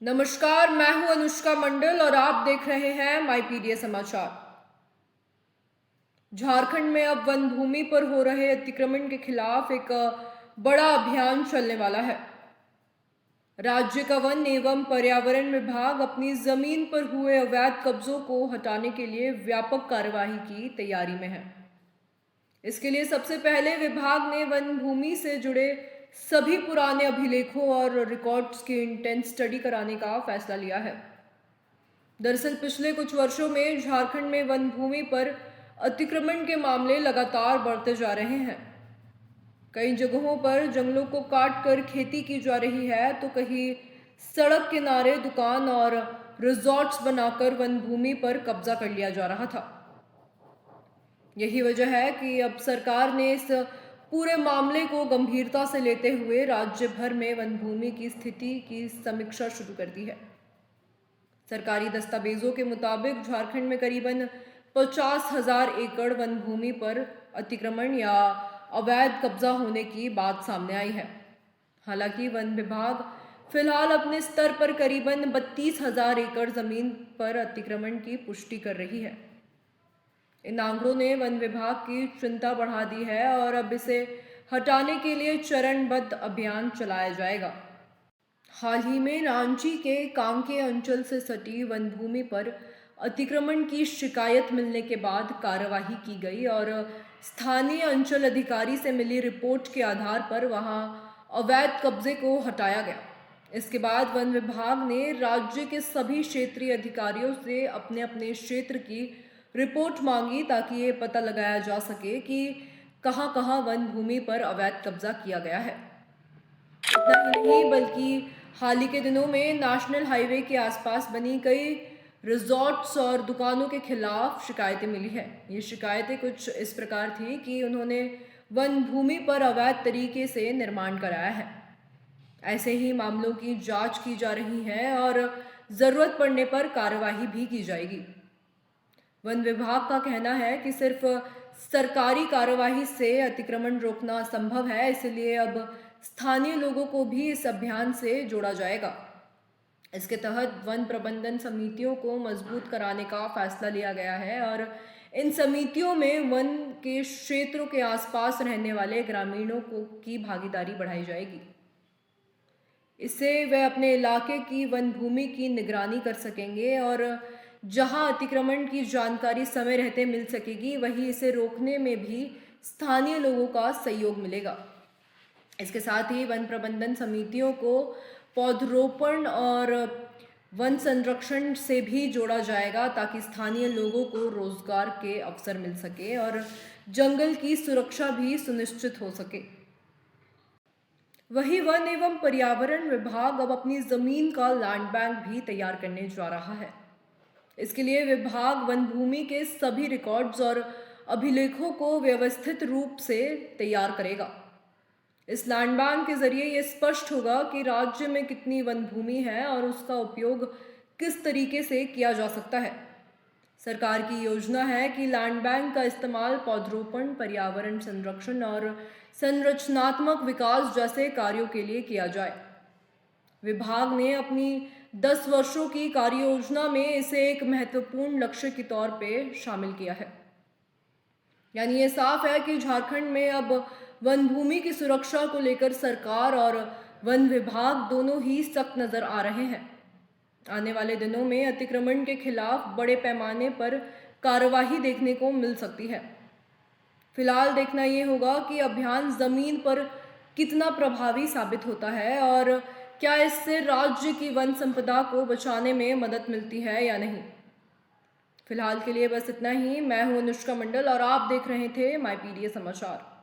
नमस्कार, मैं हूं अनुष्का मंडल और आप देख रहे हैं माई पीडीए समाचार। झारखंड में अब वन भूमि पर हो रहे अतिक्रमण के खिलाफ एक बड़ा अभियान चलने वाला है। राज्य का वन एवं पर्यावरण विभाग अपनी जमीन पर हुए अवैध कब्जों को हटाने के लिए व्यापक कार्यवाही की तैयारी में है। इसके लिए सबसे पहले विभाग ने वन भूमि से जुड़े सभी पुराने अभिलेखों और रिकॉर्ड्स की इंटेंस स्टडी कराने का फैसला लिया है। दरअसल पिछले कुछ वर्षों में झारखंड में वन भूमि पर अतिक्रमण के मामले लगातार बढ़ते जा रहे हैं। कई जगहों पर जंगलों को काट कर खेती की जा रही है, तो कहीं सड़क किनारे दुकान और रिजॉर्ट्स बनाकर वन भूमि पर कब्जा कर लिया जा रहा था। यही वजह है कि अब सरकार ने इस पूरे मामले को गंभीरता से लेते हुए राज्य भर में वन भूमि की स्थिति की समीक्षा शुरू कर दी है। सरकारी दस्तावेजों के मुताबिक झारखंड में करीबन 50,000 एकड़ वन भूमि पर अतिक्रमण या अवैध कब्जा होने की बात सामने आई है। हालांकि वन विभाग फिलहाल अपने स्तर पर करीबन 32,000 एकड़ जमीन पर अतिक्रमण की पुष्टि कर रही है। इन आंकड़ों ने वन विभाग की चिंता बढ़ा दी है और अब इसे हटाने के लिए चरणबद्ध अभियान चलाया जाएगा। हाल ही में रांची के कांके अंचल से सटी वन भूमि पर अतिक्रमण की शिकायत मिलने के बाद कार्यवाही की गई और स्थानीय अंचल अधिकारी से मिली रिपोर्ट के आधार पर वहां अवैध कब्जे को हटाया गया। इसके बाद वन विभाग ने राज्य के सभी क्षेत्रीय अधिकारियों से अपने अपने क्षेत्र की रिपोर्ट मांगी, ताकि ये पता लगाया जा सके कि कहां कहां वन भूमि पर अवैध कब्जा किया गया है। इतना ही नहीं, बल्कि हाल ही के दिनों में नेशनल हाईवे के आसपास बनी कई रिजॉर्ट्स और दुकानों के खिलाफ शिकायतें मिली है। ये शिकायतें कुछ इस प्रकार थी कि उन्होंने वन भूमि पर अवैध तरीके से निर्माण कराया है। ऐसे ही मामलों की जांच की जा रही है और जरूरत पड़ने पर कार्यवाही भी की जाएगी। वन विभाग का कहना है कि सिर्फ सरकारी कार्यवाही से अतिक्रमण रोकना संभव है, इसलिए अब स्थानीय लोगों को भी इस अभियान से जोड़ा जाएगा। इसके तहत वन प्रबंधन समितियों को मजबूत कराने का फैसला लिया गया है और इन समितियों में वन के क्षेत्रों के आसपास रहने वाले ग्रामीणों की भागीदारी बढ़ाई जाएगी। इससे वे अपने इलाके की वन भूमि की निगरानी कर सकेंगे और जहां अतिक्रमण की जानकारी समय रहते मिल सकेगी, वहीं इसे रोकने में भी स्थानीय लोगों का सहयोग मिलेगा। इसके साथ ही वन प्रबंधन समितियों को पौधरोपण और वन संरक्षण से भी जोड़ा जाएगा, ताकि स्थानीय लोगों को रोजगार के अवसर मिल सके और जंगल की सुरक्षा भी सुनिश्चित हो सके। वहीं वन एवं पर्यावरण विभाग अब अपनी जमीन का लैंड बैंक भी तैयार करने जा रहा है। इसके लिए विभाग वन भूमि के सभी रिकॉर्ड्स और अभिलेखों को व्यवस्थित रूप से तैयार करेगा। इस लैंड बैंक के जरिए यह स्पष्ट होगा कि राज्य में कितनी वन भूमि है और उसका उपयोग किस तरीके से किया जा सकता है। सरकार की योजना है कि लैंड बैंक का इस्तेमाल पौधरोपण, पर्यावरण संरक्षण और संरचनात्मक विकास जैसे कार्यों के लिए किया जाए। विभाग ने अपनी 10 वर्षों की कार्य योजना में इसे एक महत्वपूर्ण लक्ष्य के तौर पे शामिल किया है। यानी ये साफ है कि झारखंड में अब वन भूमि की सुरक्षा को लेकर सरकार और वन विभाग दोनों ही सख्त नजर आ रहे हैं। आने वाले दिनों में अतिक्रमण के खिलाफ बड़े पैमाने पर कार्यवाही देखने को मिल सकती है। फिलहाल देखना ये होगा कि अभियान जमीन पर कितना प्रभावी साबित होता है और क्या इससे राज्य की वन संपदा को बचाने में मदद मिलती है या नहीं। फिलहाल के लिए बस इतना ही। मैं हूं अनुष्का मंडल और आप देख रहे थे माई पीडीए समाचार।